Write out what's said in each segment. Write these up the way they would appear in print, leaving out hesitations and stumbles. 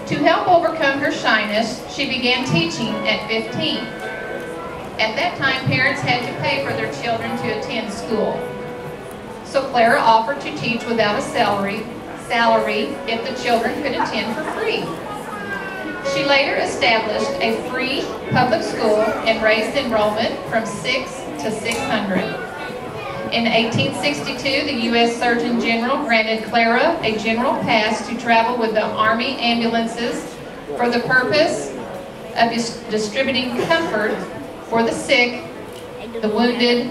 To help overcome her shyness, she began teaching at 15. At that time, parents had to pay for their children to attend school. So Clara offered to teach without a salary if the children could attend for free. She later established a free public school and raised enrollment from 6 to 600. In 1862, the U.S. Surgeon General granted Clara a general pass to travel with the Army ambulances for the purpose of distributing comfort for the sick, the wounded,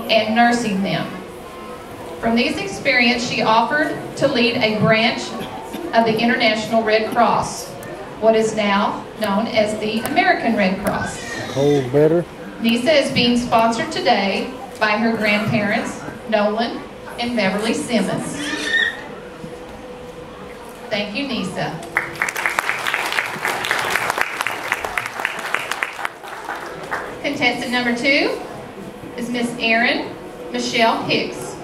and nursing them. From these experiences, she offered to lead a branch of the International Red Cross, what is now known as the American Red Cross. Cold better. Nisa is being sponsored today by her grandparents, Nolan and Beverly Simmons. Thank you, Nisa. Contestant number 2 is Miss Erin Michelle Hicks.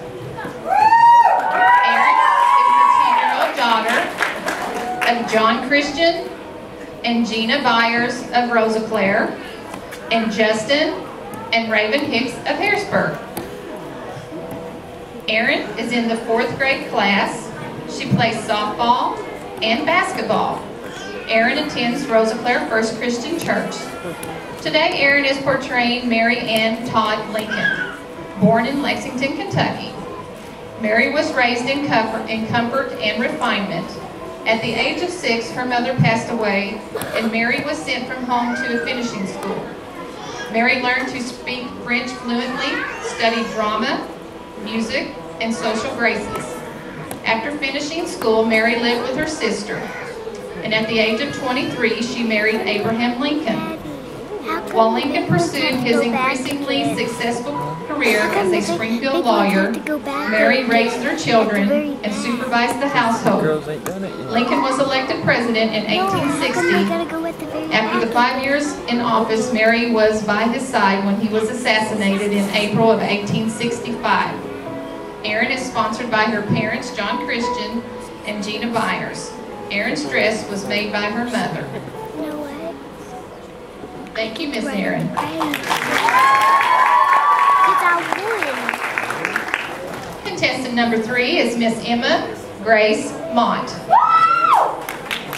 Erin is the 10-year-old daughter of John Christian and Gina Byers of Rosaclare, and Justin and Raven Hicks of Harrisburg. Erin is in the 4th grade class. She plays softball and basketball. Erin attends Rosaclare First Christian Church. Today, Erin is portraying Mary Ann Todd Lincoln, born in Lexington, Kentucky. Mary was raised in comfort and refinement. At the age of 6, her mother passed away, and Mary was sent from home to a finishing school. Mary learned to speak French fluently, studied drama, music, and social graces. After finishing school, Mary lived with her sister, and at the age of 23, she married Abraham Lincoln. While Lincoln pursued his increasingly successful career as a Springfield lawyer, Mary raised their children and supervised the household. Lincoln was elected president in 1860. After the 5 years in office, Mary was by his side when he was assassinated in April of 1865. Erin is sponsored by her parents, John Christian and Gina Byers. Erin's dress was made by her mother. Thank you, Miss Erin. Contestant number 3 is Miss Emma Grace Mott.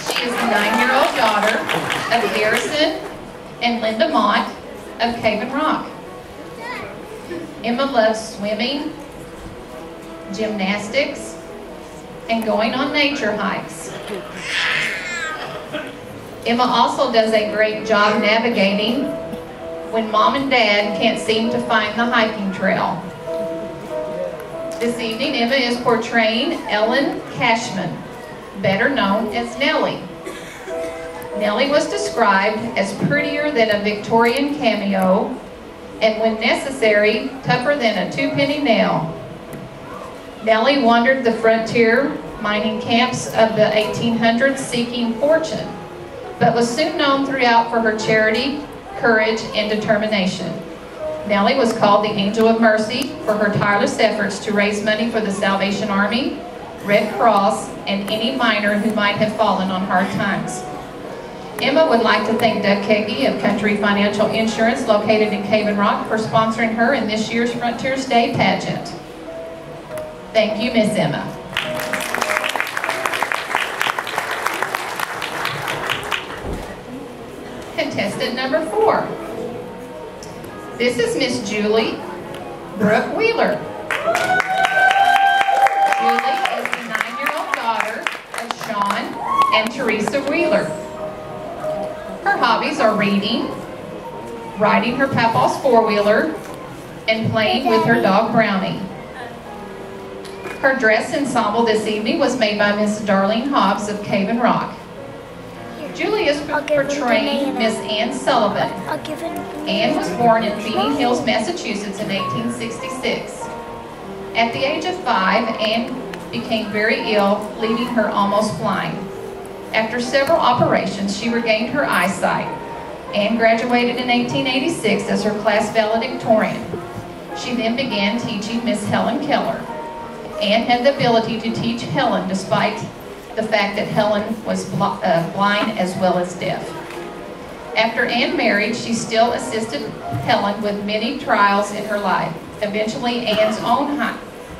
She is the 9-year-old daughter of Harrison and Linda Mott of Cave Rock. Emma loves swimming, gymnastics, and going on nature hikes. Emma also does a great job navigating when Mom and Dad can't seem to find the hiking trail. This evening, Emma is portraying Ellen Cashman, better known as Nellie. Nellie was described as prettier than a Victorian cameo, and when necessary, tougher than a 2-penny nail. Nellie wandered the frontier mining camps of the 1800s seeking fortune, but was soon known throughout for her charity, courage, and determination. Nellie was called the Angel of Mercy for her tireless efforts to raise money for the Salvation Army, Red Cross, and any miner who might have fallen on hard times. Emma would like to thank Doug Keggy of Country Financial Insurance, located in Cave Rock, for sponsoring her in this year's Frontiers Day pageant. Thank you, Miss Emma. Contestant number 4. This is Miss Julie Brooke Wheeler. Julie is the 9-year-old daughter of Sean and Teresa Wheeler. Her hobbies are reading, riding her papa's 4-wheeler, and playing with her dog Brownie. Her dress ensemble this evening was made by Miss Darlene Hobbs of Cave Rock. Julie is portraying Miss Ann Sullivan. Ann was born in Feeding Hills, Massachusetts in 1866. At the age of 5, Ann became very ill, leaving her almost blind. After several operations, she regained her eyesight. Ann graduated in 1886 as her class valedictorian. She then began teaching Miss Helen Keller. Ann had the ability to teach Helen despite the fact that Helen was blind as well as deaf. After Anne married, she still assisted Helen with many trials in her life. Eventually, Anne's own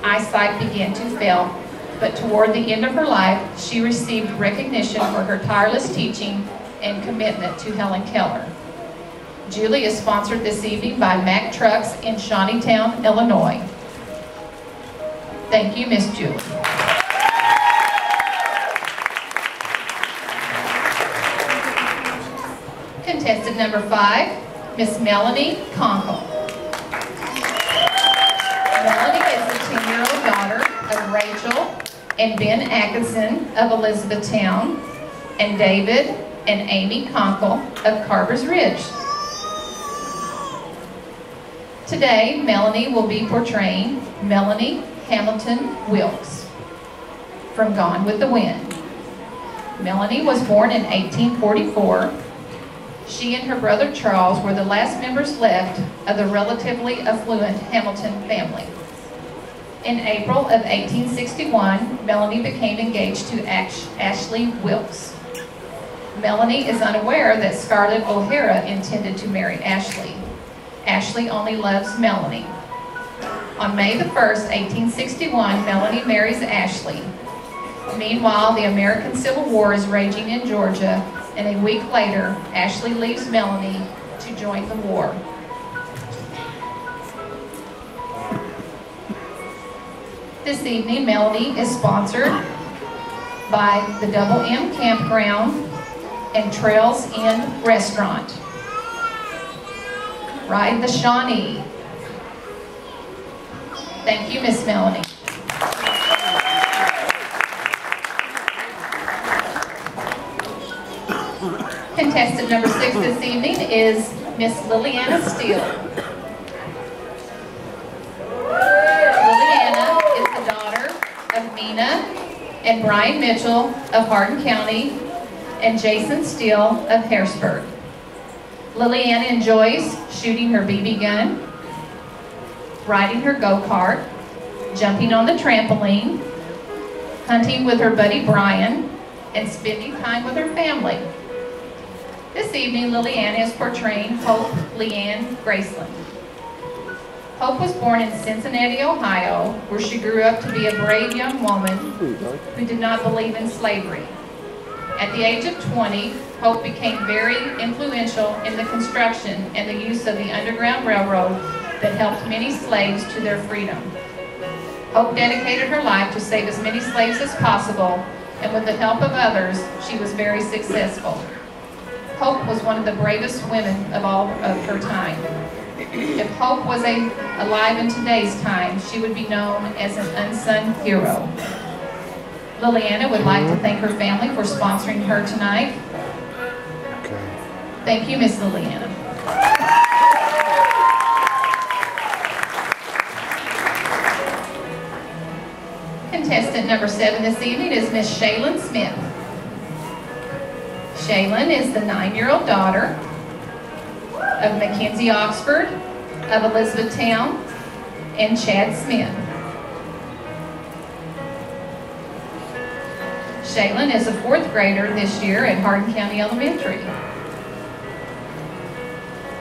eyesight began to fail, but toward the end of her life, she received recognition for her tireless teaching and commitment to Helen Keller. Julie is sponsored this evening by Mack Trucks in Shawneetown, Illinois. Thank you, Miss Julie. Contestant number 5, Miss Melanie Conkle. Melanie is the 10-year-old daughter of Rachel and Ben Atkinson of Elizabethtown and David and Amy Conkle of Carver's Ridge. Today, Melanie will be portraying Melanie Hamilton Wilkes from Gone with the Wind. Melanie was born in 1844. She and her brother Charles were the last members left of the relatively affluent Hamilton family. In April of 1861, Melanie became engaged to Ashley Wilkes. Melanie is unaware that Scarlett O'Hara intended to marry Ashley. Ashley only loves Melanie. On May the 1st, 1861, Melanie marries Ashley. Meanwhile, the American Civil War is raging in Georgia, and a week later, Ashley leaves Melanie to join the war. This evening, Melanie is sponsored by the Double M Campground and Trails Inn Restaurant. Ride the Shawnee. Thank you, Miss Melanie. Contestant number 6 this evening is Miss Liliana Steele. Liliana is the daughter of Mina and Brian Mitchell of Hardin County and Jason Steele of Harrisburg. Liliana enjoys shooting her BB gun, riding her go-kart, jumping on the trampoline, hunting with her buddy Brian, and spending time with her family. This evening, Liliana is portraying Hope Leanne Graceland. Hope was born in Cincinnati, Ohio, where she grew up to be a brave young woman who did not believe in slavery. At the age of 20, Hope became very influential in the construction and the use of the Underground Railroad that helped many slaves to their freedom. Hope dedicated her life to save as many slaves as possible, and with the help of others, she was very successful. Hope was one of the bravest women of all of her time. If Hope was alive in today's time, she would be known as an unsung hero. Liliana would like to thank her family for sponsoring her tonight. Thank you, Miss Liliana. Contestant number 7 this evening is Miss Shaylin Smith. Shaylin is the 9-year-old daughter of Mackenzie Oxford of Elizabethtown and Chad Smith. Shaylin is a 4th grader this year at Hardin County Elementary.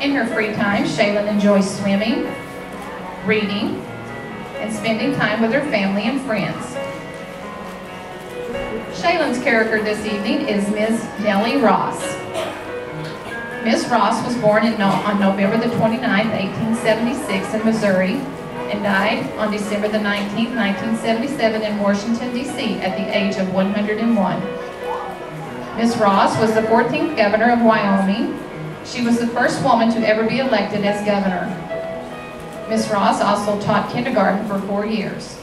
In her free time, Shaylin enjoys swimming, reading, and spending time with her family and friends. Shaylin's character this evening is Ms. Nellie Ross. Ms. Ross was born on November the 29th, 1876 in Missouri, and died on December the 19th, 1977 in Washington, D.C. at the age of 101. Ms. Ross was the 14th governor of Wyoming. She was the first woman to ever be elected as governor. Ms. Ross also taught kindergarten for 4 years.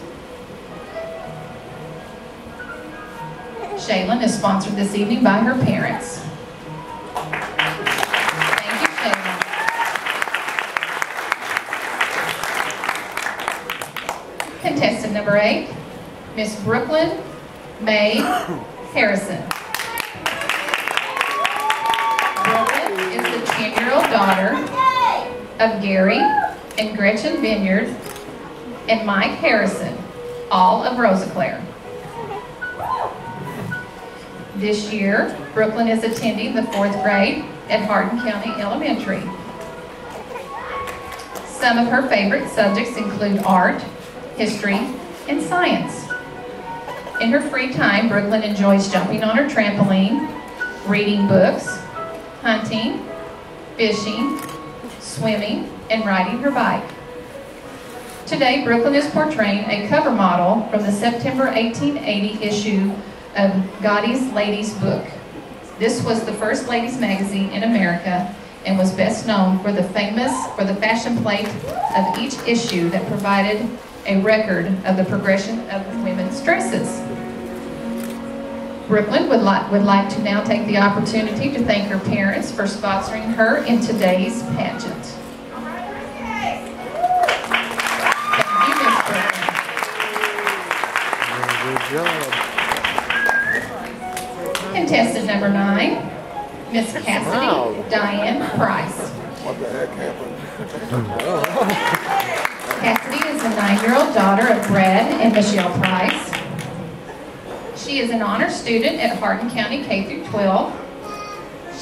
Shaylin is sponsored this evening by her parents. Thank you, Shaylin. Contestant number 8, Miss Brooklyn May Harrison. Brooklyn is the 10-year-old daughter of Gary and Gretchen Vineyard and Mike Harrison, all of Rosaclare. This year, Brooklyn is attending the 4th grade at Hardin County Elementary. Some of her favorite subjects include art, history, and science. In her free time, Brooklyn enjoys jumping on her trampoline, reading books, hunting, fishing, swimming, and riding her bike. Today, Brooklyn is portraying a cover model from the September 1880 issue of Godey's Ladies Book. This was the first ladies magazine in America and was best known for the fashion plate of each issue that provided a record of the progression of women's dresses. Brooklyn would like to now take the opportunity to thank her parents for sponsoring her in today's pageant. Thank you, Miss Brooklyn. Good job. Contestant number 9, Miss Cassidy Diane Price. What the heck happened? Cassidy is the 9-year-old daughter of Brad and Michelle Price. She is an honor student at Hardin County K-12.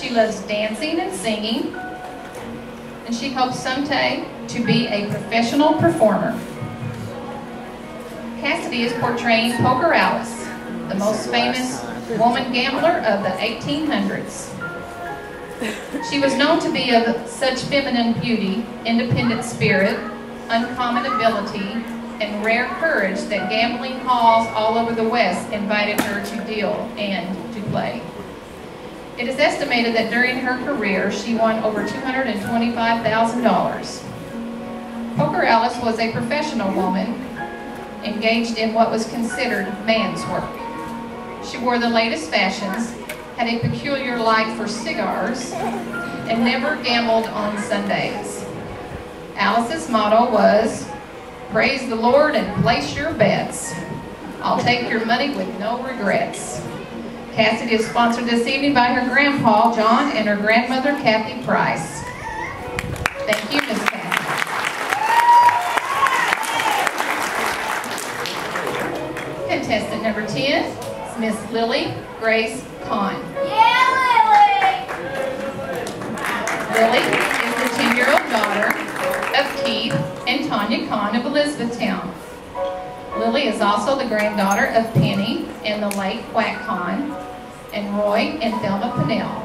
She loves dancing and singing, and she hopes someday to be a professional performer. Cassidy is portraying Poker Alice, the most famous woman gambler of the 1800s. She was known to be of such feminine beauty, independent spirit, uncommon ability, and rare courage that gambling halls all over the West invited her to deal and to play. It is estimated that during her career, she won over $225,000. Poker Alice was a professional woman engaged in what was considered man's work. She wore the latest fashions, had a peculiar like for cigars, and never gambled on Sundays. Alice's motto was, "Praise the Lord and place your bets. I'll take your money with no regrets." Cassidy is sponsored this evening by her grandpa, John, and her grandmother, Kathy Price. Thank you, Miss Kathy. Contestant number 10 is Miss Lily Grace Kahn. Yeah, Lily! Lily is the 10-year-old daughter of Keith and Tanya Kahn of Elizabethtown. Lily is also the granddaughter of Penny and the late Quack Kahn, and Roy and Thelma Pennell.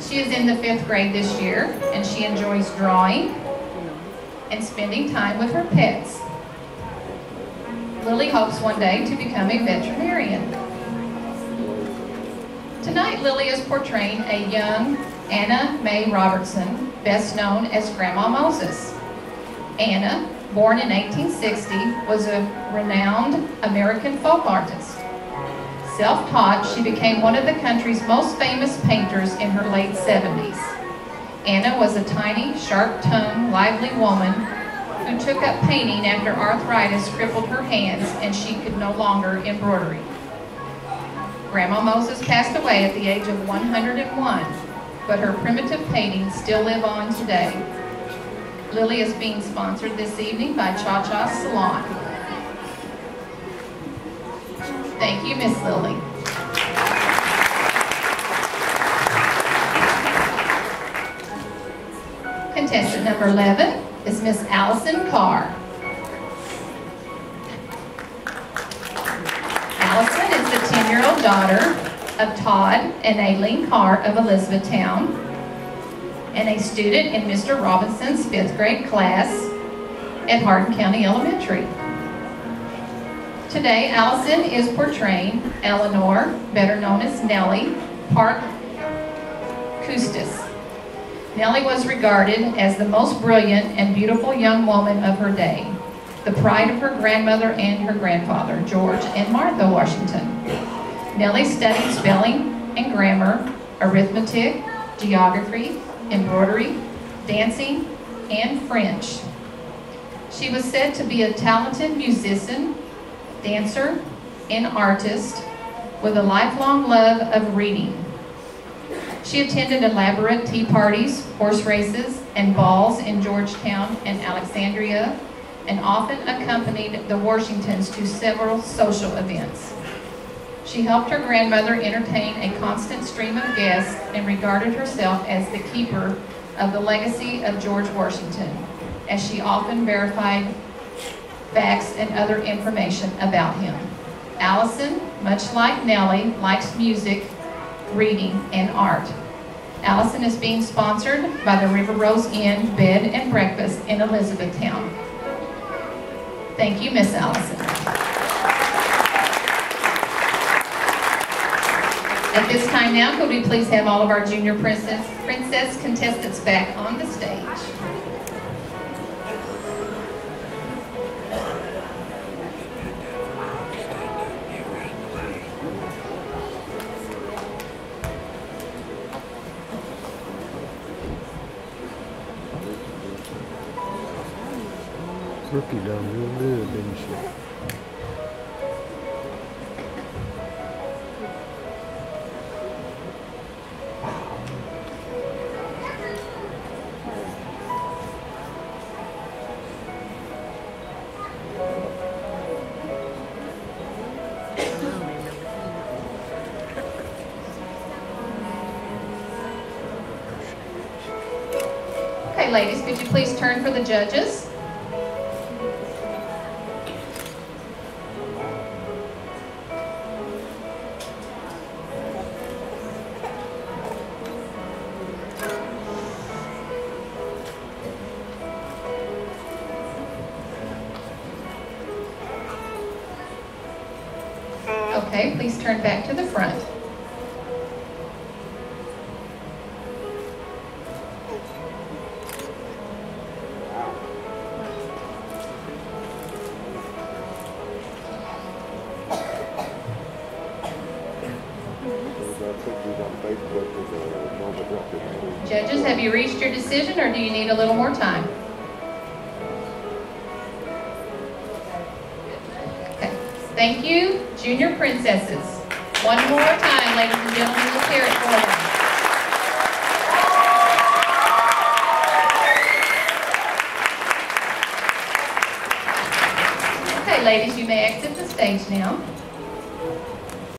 She is in the 5th grade this year, and she enjoys drawing and spending time with her pets. Lily hopes one day to become a veterinarian. Tonight, Lily is portraying a young Anna Mae Robertson, best known as Grandma Moses. Anna, born in 1860, was a renowned American folk artist. Self-taught, she became one of the country's most famous painters in her late 70s. Anna was a tiny, sharp-tongued, lively woman who took up painting after arthritis crippled her hands and she could no longer embroider. Grandma Moses passed away at the age of 101, but her primitive paintings still live on today. Lily is being sponsored this evening by Cha Cha Salon. Thank you, Miss Lily. Contestant number 11 is Miss Allison Carr. Allison is the 10-year-old daughter of Todd and Aileen Carr of Elizabethtown, and a student in Mr. Robinson's 5th grade class at Hardin County Elementary. Today, Allison is portraying Eleanor, better known as Nellie, Park Custis. Nellie was regarded as the most brilliant and beautiful young woman of her day, the pride of her grandmother and her grandfather, George and Martha Washington. Nellie studied spelling and grammar, arithmetic, geography, embroidery, dancing, and French. She was said to be a talented musician, dancer, and artist with a lifelong love of reading. She attended elaborate tea parties, horse races, and balls in Georgetown and Alexandria, and often accompanied the Washingtons to several social events. She helped her grandmother entertain a constant stream of guests and regarded herself as the keeper of the legacy of George Washington, as she often verified facts and other information about him. Allison, much like Nellie, likes music, reading, and art. Allison is being sponsored by the River Rose Inn Bed and Breakfast in Elizabethtown. Thank you, Miss Allison. At this time now, could we please have all of our junior princess contestants back on the stage? Rookie done real good, didn't she? Okay, ladies, could you please turn for the judges? Okay, please turn back to the front. Judges, have you reached your decision or do you need a little more time? Okay, thank you, junior princesses. One more time, ladies and gentlemen, let's hear it for them. Okay, ladies, you may exit the stage now.